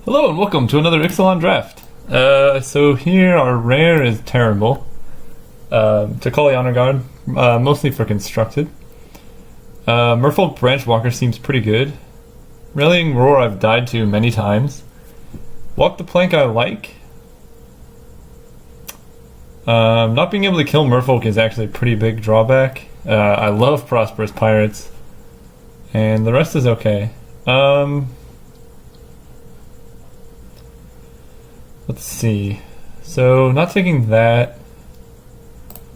Hello and welcome to another Ixalan draft. So here our rare is terrible. To call the honor guard, mostly for constructed. Merfolk Branchwalker seems pretty good. Rallying Roar I've died to many times. Walk the Plank I like. Not being able to kill Merfolk is actually a pretty big drawback. I love Prosperous Pirates. And the rest is okay. Let's see. So, not taking that.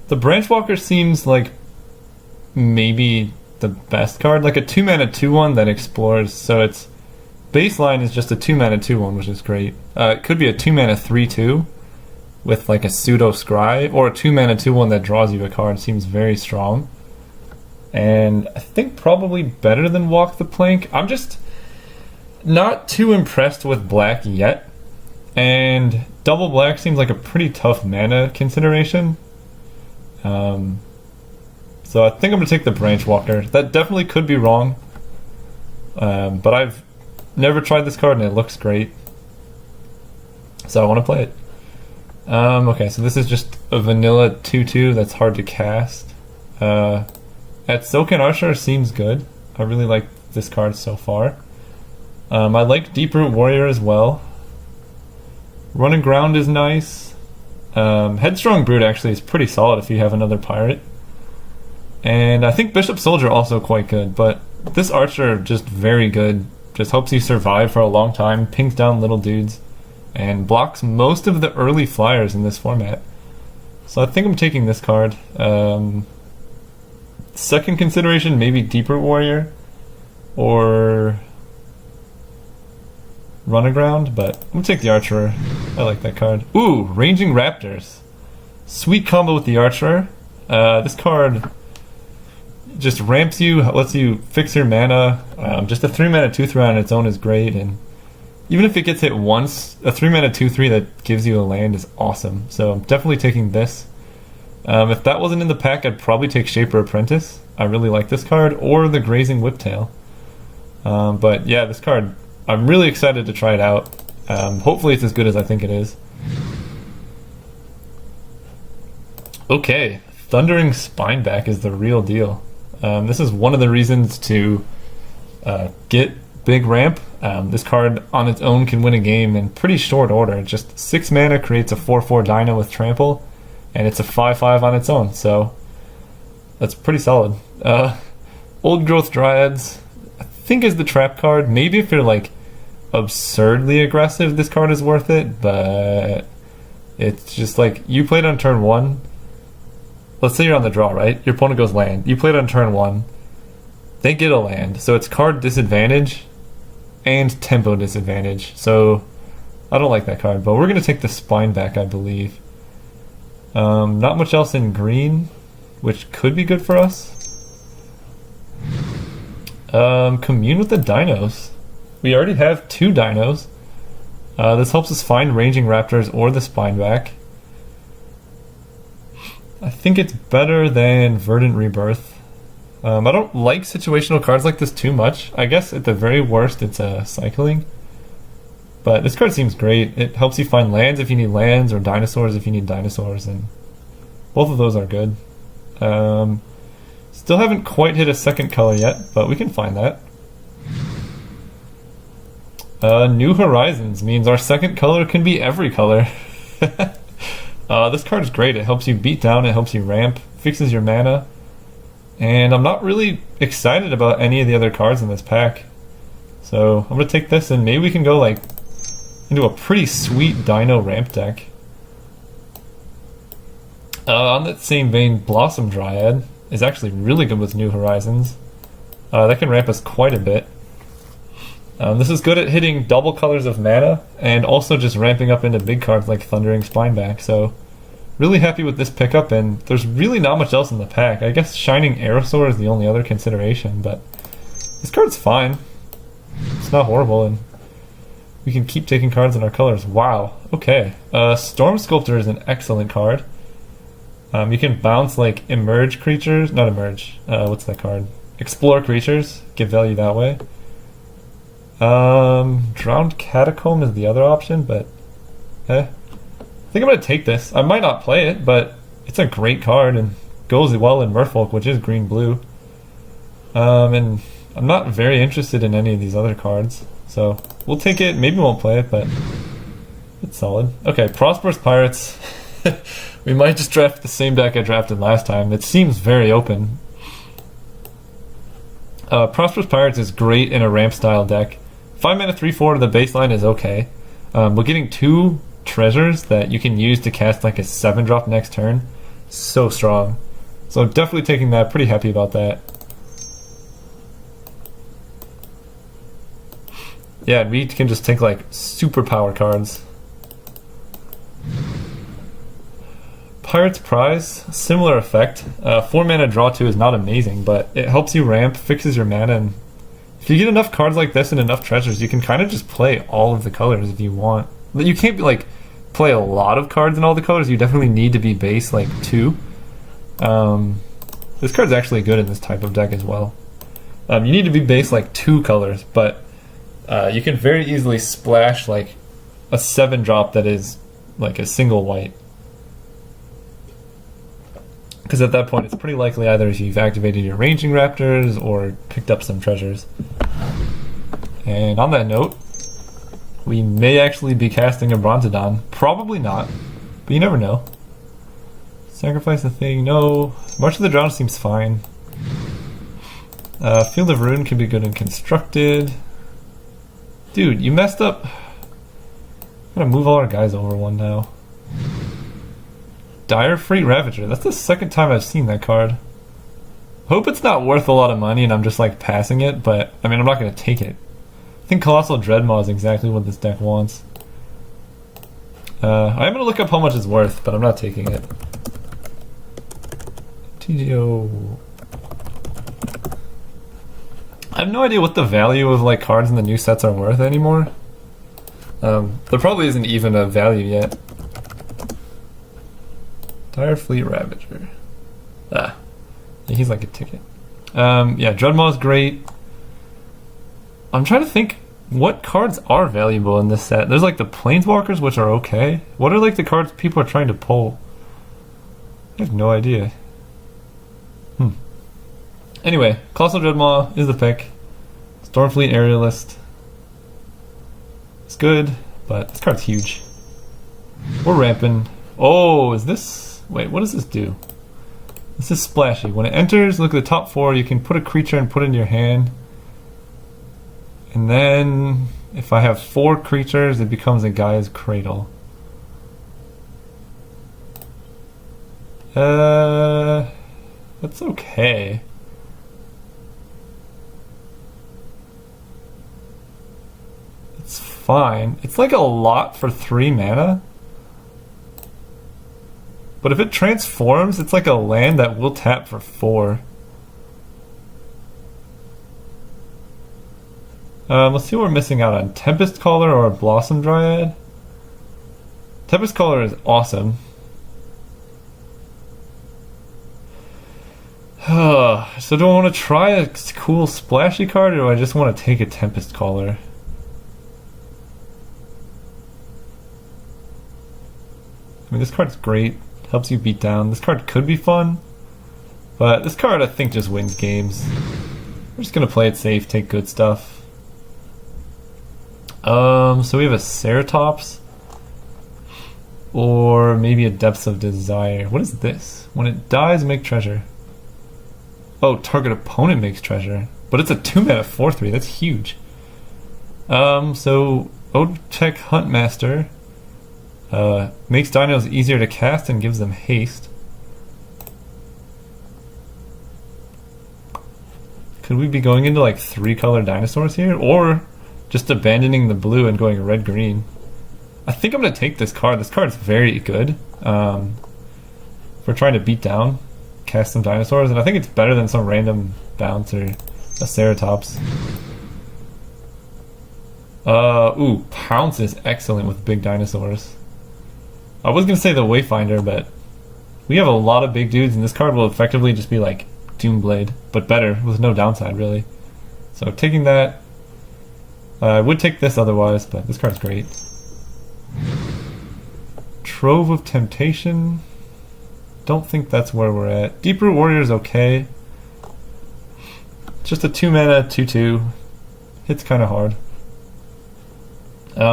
The Branchwalker seems like maybe the best card. Like a 2-mana 2-1 that explores. So its baseline is just a 2-mana 2-1, which is great. It could be a 2-mana 3-2 with like a pseudo scry, or a 2-mana 2-1 that draws you a card. Seems very strong. And I think probably better than Walk the Plank. I'm just not too impressed with black yet. And double black seems like a pretty tough mana consideration. So I think I'm going to take the Branchwalker. That definitely could be wrong. But I've never tried this card and it looks great. So I want to play it. Okay, so this is just a vanilla 2-2 that's hard to cast. At Silken Archer seems good. I really like this card so far. I like Deeproot Warrior as well. Run and Ground is nice. Headstrong Brute actually is pretty solid if you have another pirate. And I think Bishop Soldier also quite good, but this Archer just very good. Just helps you survive for a long time, pings down little dudes, and blocks most of the early flyers in this format. So I think I'm taking this card. Second consideration, maybe Deeproot Warrior, or Run Aground, but I'm gonna take the Archer. I like that card. Ooh, Ranging Raptors. Sweet combo with the Archer. This card just ramps you, lets you fix your mana. Just a 3-mana 2-3 on its own is great, and even if it gets hit once, a 3-mana 2-3 that gives you a land is awesome. So I'm definitely taking this. If that wasn't in the pack, I'd probably take Shaper Apprentice. I really like this card, or the Grazing Whiptail. But yeah, this card, I'm really excited to try it out. Hopefully it's as good as I think it is. Okay, Thundering Spineback is the real deal. This is one of the reasons to get Big Ramp. This card on its own can win a game in pretty short order. Just 6 mana creates a 4-4 Dino with Trample, and it's a 5-5 on its own, so that's pretty solid. Old Growth Dryads, I think, is the trap card. Maybe if you're like absurdly aggressive, this card is worth it, but it's just like, you played on turn 1. Let's say you're on the draw, right? Your opponent goes land. You played on turn 1. They get a land, so it's card disadvantage and tempo disadvantage. So I don't like that card, but we're going to take the Spineback, I believe. Not much else in green, which could be good for us. Commune with the Dinos. We already have 2 Dinos. This helps us find Ranging Raptors or the Spineback. I think it's better than Verdant Rebirth. I don't like situational cards like this too much. I guess at the very worst it's cycling. But this card seems great. It helps you find lands if you need lands, or dinosaurs if you need dinosaurs, and both of those are good. Still haven't quite hit a second color yet, but we can find that. New Horizons means our second color can be every color. This card is great. It helps you beat down, it helps you ramp, fixes your mana, and I'm not really excited about any of the other cards in this pack. So I'm going to take this, and maybe we can go like into a pretty sweet Dino ramp deck. On that same vein, Blossom Dryad is actually really good with New Horizons. That can ramp us quite a bit. This is good at hitting double colors of mana, and also just ramping up into big cards like Thundering Spineback. So really happy with this pickup, and there's really not much else in the pack. I guess Shining Aerosaur is the only other consideration, but this card's fine. It's not horrible, and we can keep taking cards in our colors. Wow, okay. Storm Sculptor is an excellent card. You can bounce like Emerge creatures, not Emerge, what's that card? Explore creatures, give value that way. Drowned Catacomb is the other option, but I think I'm gonna take this. I might not play it, but it's a great card and goes well in Merfolk, which is green-blue. And I'm not very interested in any of these other cards, so we'll take it. Maybe we won't play it, but it's solid. Okay, Prosperous Pirates. We might just draft the same deck I drafted last time. It seems very open. Prosperous Pirates is great in a ramp-style deck. 5 mana 3/4 to the baseline is okay. But getting 2 treasures that you can use to cast like a 7-drop next turn, so strong. So definitely taking that. Pretty happy about that. Yeah, we can just take like super power cards. Pirate's Prize, similar effect. 4 mana draw 2 is not amazing, but it helps you ramp, fixes your mana, and if you get enough cards like this and enough treasures, you can kind of just play all of the colors if you want. But you can't like play a lot of cards in all the colors. You definitely need to be base like 2. This card's actually good in this type of deck as well. You need to be base like 2 colors, but you can very easily splash like a 7-drop that is like a single white. Because at that point, it's pretty likely either you've activated your Ranging Raptors or picked up some treasures. And on that note, we may actually be casting a Bronzodon. Probably not, but you never know. Sacrifice the thing, no. March of the Drowned seems fine. Field of Ruin could be good and constructed. Dude, you messed up. I'm gonna move all our guys over one now. Dire Freight Ravager. That's the second time I've seen that card. Hope it's not worth a lot of money and I'm just like passing it, but I mean I'm not going to take it. I think Colossal Dreadmaw is exactly what this deck wants. I'm going to look up how much it's worth, but I'm not taking it. TGO. I have no idea what the value of like cards in the new sets are worth anymore. There probably isn't even a value yet. Dire Fleet Ravager. Yeah, he's like a ticket. Yeah, Dreadmaw is great. I'm trying to think what cards are valuable in this set. There's like the Planeswalkers, which are okay. What are like the cards people are trying to pull? I have no idea. Anyway, Colossal Dreadmaw is the pick. Stormfleet Aerialist. It's good, but this card's huge. We're ramping. Oh, is this... Wait, what does this do? This is splashy. When it enters, look at the top 4. You can put a creature and put it in your hand. And then, if I have 4 creatures, it becomes a Gaia's Cradle. That's okay. It's fine. It's like a lot for 3 mana. But if it transforms, it's like a land that will tap for 4. Let's see what we're missing out on. Tempest Caller or a Blossom Dryad? Tempest Caller is awesome. So do I want to try a cool splashy card, or do I just want to take a Tempest Caller? I mean, this card's great. Helps you beat down. This card could be fun, but this card I think just wins games. We're just gonna play it safe, take good stuff. So we have a Ceratops, or maybe a Depths of Desire. What is this? When it dies, make treasure. Oh, target opponent makes treasure, but it's a 2 mana 4/3. That's huge. So Otek Huntmaster. Makes dinos easier to cast and gives them haste. Could we be going into like 3-color dinosaurs here? Or just abandoning the blue and going red-green? I think I'm going to take this card. This card's very good. If we're trying to beat down, cast some dinosaurs, and I think it's better than some random bounce or a Ceratops. Ooh, Pounce is excellent with big dinosaurs. I was going to say the Wayfinder, but we have a lot of big dudes, and this card will effectively just be like Doomblade, but better, with no downside, really. So taking that. I would take this otherwise, but this card's great. Trove of Temptation. Don't think that's where we're at. Deep-Root Warrior is okay. Just a 2-mana 2/2. Hits kind of hard.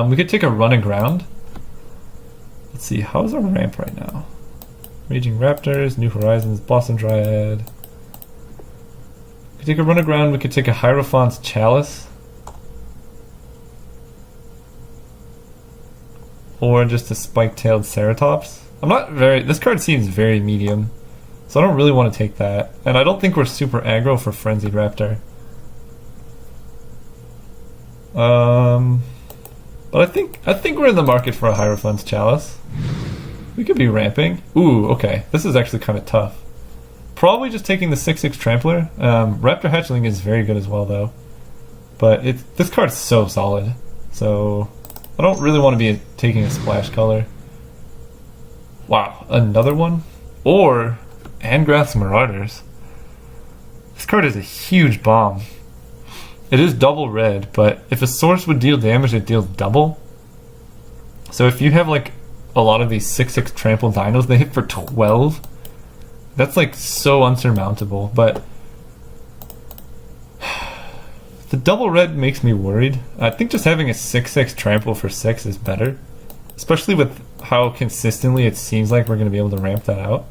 We could take a Run and Ground. Let's see, how's our ramp right now? Raging Raptors, New Horizons, Blossom Dryad. We could take a Run and Ground. We could take a Hierophant's Chalice. Or just a Spike-tailed Ceratops. This card seems very medium, so I don't really want to take that. And I don't think we're super aggro for Frenzied Raptor. But I think we're in the market for a Hierophant's Chalice. We could be ramping. Ooh, okay. This is actually kind of tough. Probably just taking the 6/6 Trampler. Raptor Hatchling is very good as well, though. But this card's so solid, so I don't really want to be taking a Splash Color. Wow, another one? Or Angrath's Marauders. This card is a huge bomb. It is double red, but if a source would deal damage, it deals double. So if you have like a lot of these 6/6 trample dinos, they hit for 12. That's like so unsurmountable, but the double red makes me worried. I think just having a 6/6 trample for 6 is better, especially with how consistently it seems like we're going to be able to ramp that out.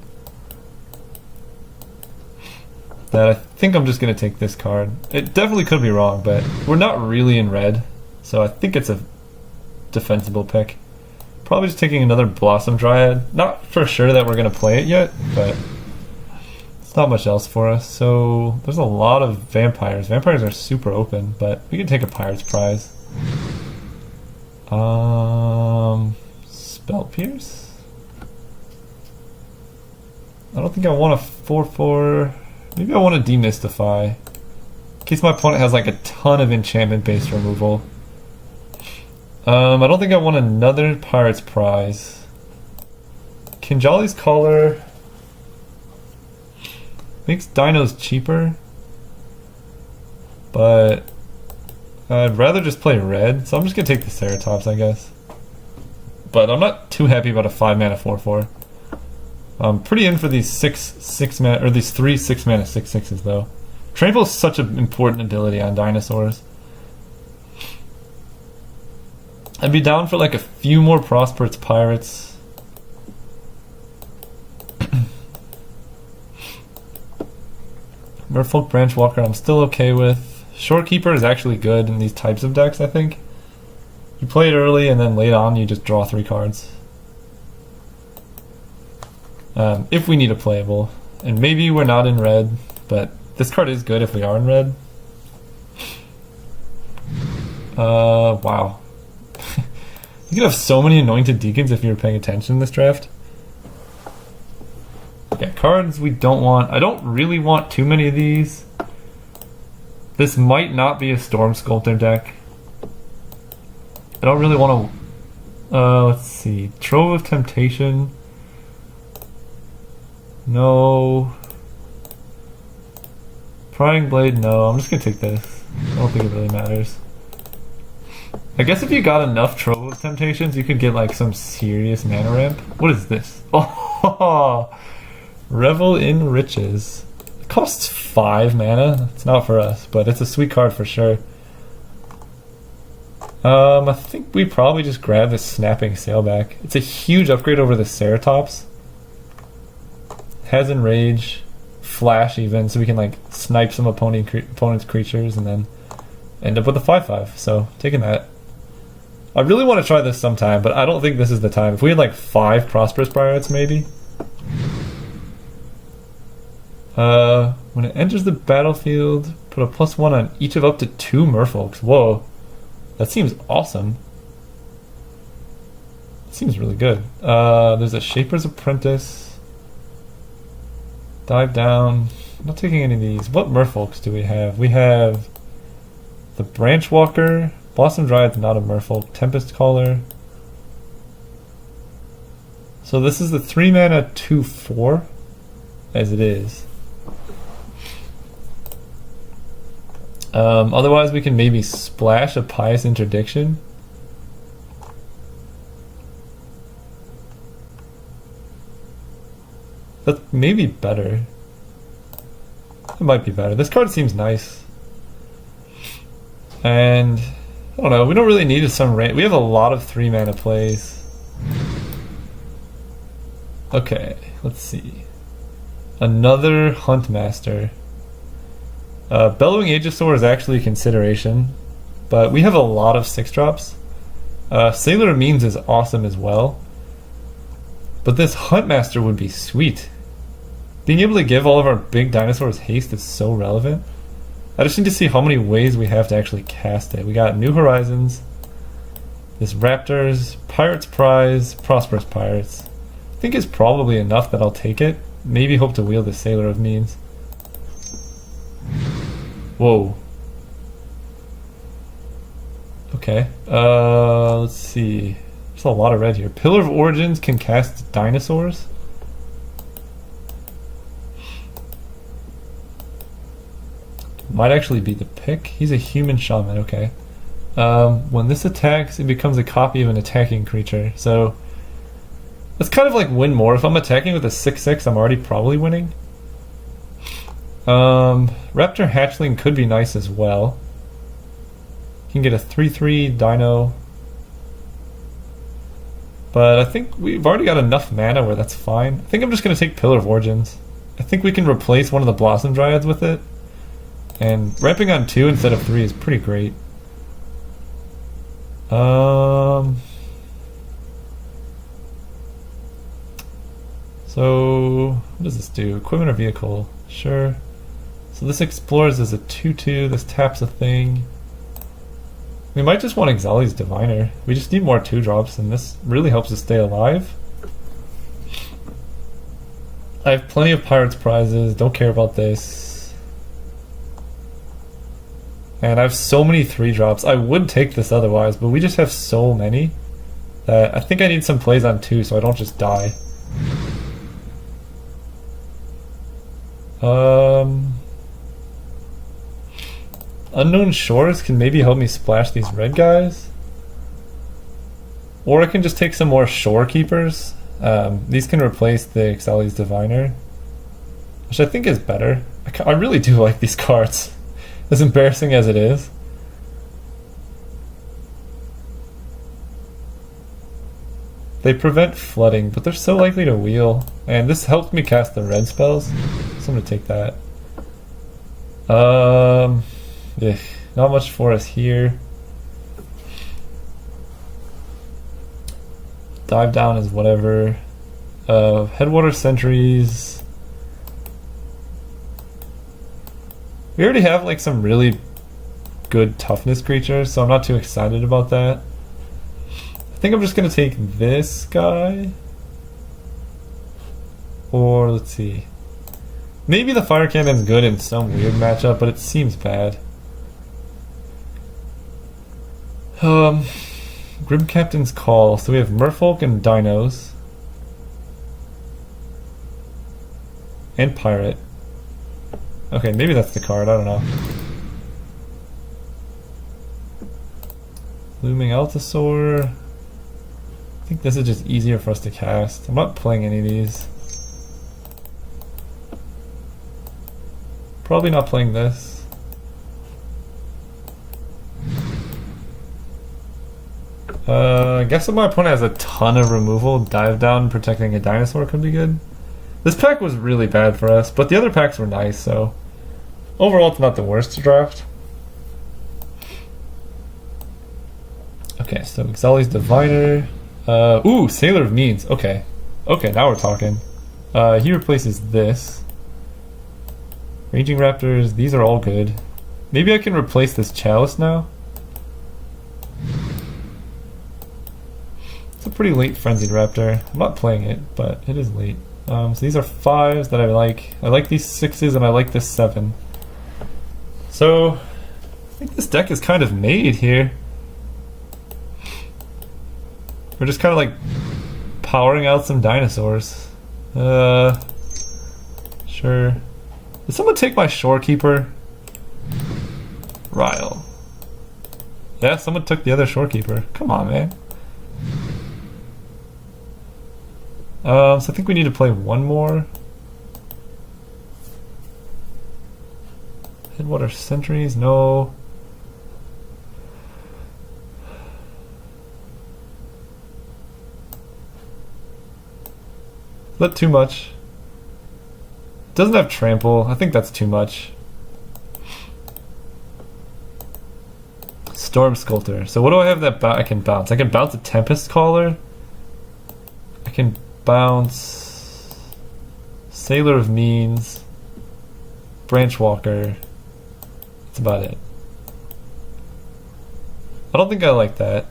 That I think I'm just going to take this card. It definitely could be wrong, but we're not really in red, so I think it's a defensible pick. Probably just taking another Blossom Dryad. Not for sure that we're going to play it yet, but it's not much else for us. So there's a lot of vampires. Vampires are super open, but we can take a Pirate's Prize. Spell Pierce? I don't think I want a 4/4. Maybe I want to Demystify, in case my opponent has like a ton of enchantment-based removal. I don't think I want another Pirate's Prize. Kinjali's Collar makes dinos cheaper, but I'd rather just play red, so I'm just going to take the Ceratops, I guess. But I'm not too happy about a 5-mana 4/4. I'm pretty in for these 6 mana, or these 3 6-mana 6/6s though. Trample is such an important ability on dinosaurs. I'd be down for like a few more Prosperous Pirates. Merfolk Branchwalker I'm still okay with. Shorekeeper is actually good in these types of decks, I think. You play it early and then late on you just draw 3 cards. If we need a playable. And maybe we're not in red, but this card is good if we are in red. Wow. You could have so many Anointed Deacons if you were paying attention in this draft. Yeah, cards we don't want. I don't really want too many of these. This might not be a Storm Sculptor deck. I don't really want to... let's see. Trove of Temptation. No. Prying Blade, no. I'm just gonna take this. I don't think it really matters. I guess if you got enough Trove of Temptations, you could get like some serious mana ramp. What is this? Oh, Revel in Riches. It costs 5 mana. It's not for us, but it's a sweet card for sure. I think we probably just grab this Snapping Sailback. It's a huge upgrade over the Ceratops. Has Enrage, Flash even, so we can like snipe some opponent's creatures and then end up with a 5/5. So taking that. I really want to try this sometime, but I don't think this is the time. If we had like 5 Prosperous Pirates, maybe. When it enters the battlefield, put a +1 on each of up to 2 Merfolks. Whoa, that seems awesome. It seems really good. There's a Shaper's Apprentice. Dive down. I'm not taking any of these. What Merfolks do we have? We have the Branchwalker. Blossom Dryad's not a Merfolk. Tempest Caller. So this is the 3-mana 2/4 as it is. Otherwise, we can maybe splash a Pious Interdiction. That may be better. It might be better. This card seems nice. And I don't know, we don't really need some range. We have a lot of 3 mana plays. Okay, let's see. Another Huntmaster. Bellowing Aegisaur is actually a consideration, but we have a lot of 6-drops. Sailor of Means is awesome as well, but this Huntmaster would be sweet. Being able to give all of our big dinosaurs haste is so relevant. I just need to see how many ways we have to actually cast it. We got New Horizons, this Raptors, Pirate's Prize, Prosperous Pirates. I think it's probably enough that I'll take it. Maybe hope to wield the Sailor of Means. Whoa. Okay. Let's see. There's a lot of red here. Pillar of Origins can cast dinosaurs. Might actually be the pick. He's a human shaman, okay. When this attacks, it becomes a copy of an attacking creature. So, it's kind of like win more. If I'm attacking with a 6/6, I'm already probably winning. Raptor Hatchling could be nice as well. You can get a 3/3 dino. But I think we've already got enough mana where that's fine. I think I'm just going to take Pillar of Origins. I think we can replace one of the Blossom Dryads with it. And ramping on 2 instead of 3 is pretty great. So, what does this do? Equipment or vehicle? Sure. So this explores as a 2/2, this taps a thing. We might just want Ixalan's Diviner. We just need more 2-drops, and this really helps us stay alive. I have plenty of Pirate's Prizes, don't care about this. And I have so many 3-drops. I would take this otherwise, but we just have so many that I think I need some plays on 2 so I don't just die. Unknown Shores can maybe help me splash these red guys. Or I can just take some more Shore Keepers. These can replace the Ixalan's Diviner, which I think is better. I really do like these cards, as embarrassing as it is. They prevent flooding, but they're so likely to wheel. And this helps me cast the red spells, so I'm going to take that. Not much for us here. Dive down is whatever. Headwater Sentries. We already have like some really good toughness creatures, so I'm not too excited about that. I think I'm just gonna take this guy. Or let's see. Maybe the Fire Cannon's good in some weird matchup, but it seems bad. Grim Captain's Call. So we have Merfolk and Dinos. And Pirate. Okay, maybe that's the card, I don't know. Looming Altasaur. I think this is just easier for us to cast. I'm not playing any of these. Probably not playing this. I guess if my opponent has a ton of removal, Dive Down protecting a dinosaur could be good. This pack was really bad for us, but the other packs were nice, so overall it's not the worst to draft. Okay, so Ixalan's Diviner. Ooh, Sailor of Means. Okay. Okay, now we're talking. He replaces this. Raging Raptors, these are all good. Maybe I can replace this Chalice now? It's a pretty late Frenzied Raptor. I'm not playing it, but it is late. So these are 5s that I like. I like these 6s and I like this 7. So, I think this deck is kind of made here. We're just kind of like powering out some dinosaurs. Sure. Did someone take my Shorekeeper? Yeah, someone took the other shorekeeper. Come on, man. So I think we need to play one more. Headwater Sentries? No. Is that too much? Doesn't have trample. I think that's too much. Storm Sculptor. So what do I have that I can bounce? I can bounce a Tempest Caller. I can bounce Sailor of Means, Branchwalker. That's about it. I don't think I like that.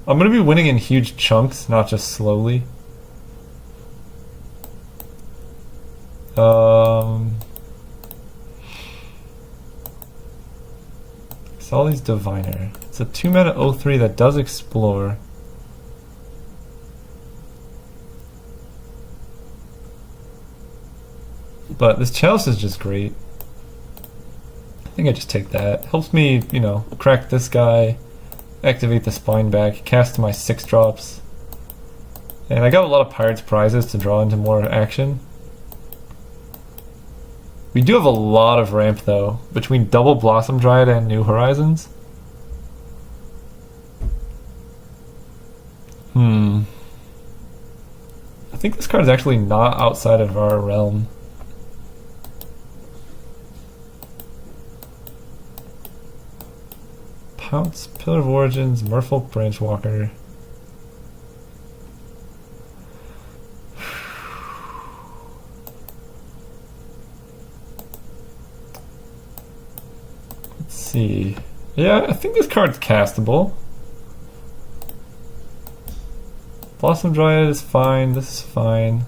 I'm going to be winning in huge chunks, not just slowly. Solly's Diviner. It's a 2-mana 0/3 that does explore. But this Chalice is just great. I think I just take that. Helps me, you know, crack this guy, activate the Spine back, cast my 6-drops. And I got a lot of Pirate's Prizes to draw into more action. We do have a lot of ramp though, between Double Blossom Dryad and New Horizons. I think this card is actually not outside of our realm. Pounce, Pillar of Origins, Merfolk Branchwalker. Let's see. Yeah, I think this card's castable. Blossom Dryad is fine, this is fine.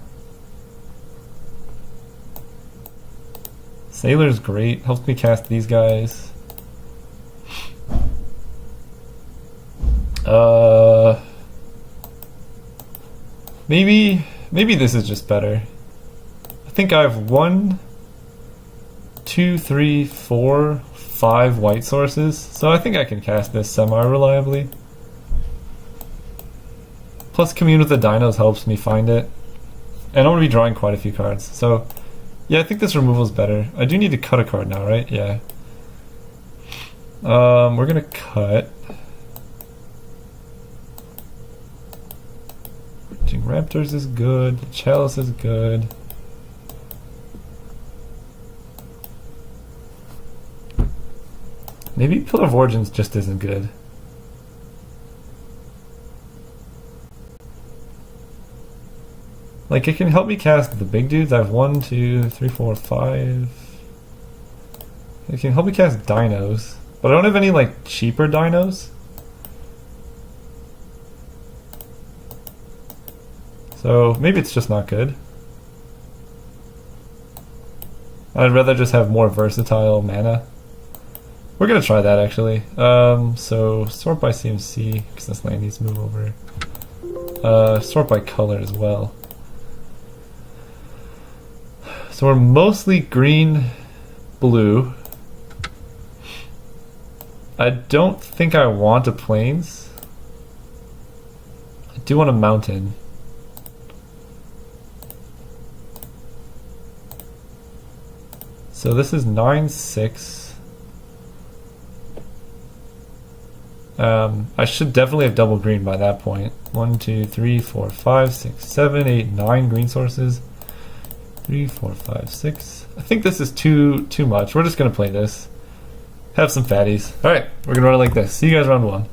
Sailor's great, helps me cast these guys. Maybe this is just better. I think I have 1, 2, 3, 4, 5 white sources, so I think I can cast this semi-reliably. Plus Commune with the Dinos helps me find it. And I'm going to be drawing quite a few cards, so yeah, I think this removal is better. I do need to cut a card now, right? Yeah. We're going to cut Raptors is good, Chalice is good. Maybe Pillar of Origins just isn't good. Like, it can help me cast the big dudes. I have 1, 2, 3, 4, 5. It can help me cast dinos, but I don't have any, like, cheaper dinos. So maybe it's just not good. I'd rather just have more versatile mana. We're gonna try that actually. So sort by CMC, because this land needs to move over. Sort by color as well. So we're mostly green, blue. I don't think I want a plains. I do want a mountain. So this is 9/6. I should definitely have double green by that point. 1, 2, 3, 4, 5, 6, 7, 8, 9 green sources. 3, 4, 5, 6. I think this is too much. We're just gonna play this. Have some fatties. Alright, we're gonna run it like this. See you guys round 1.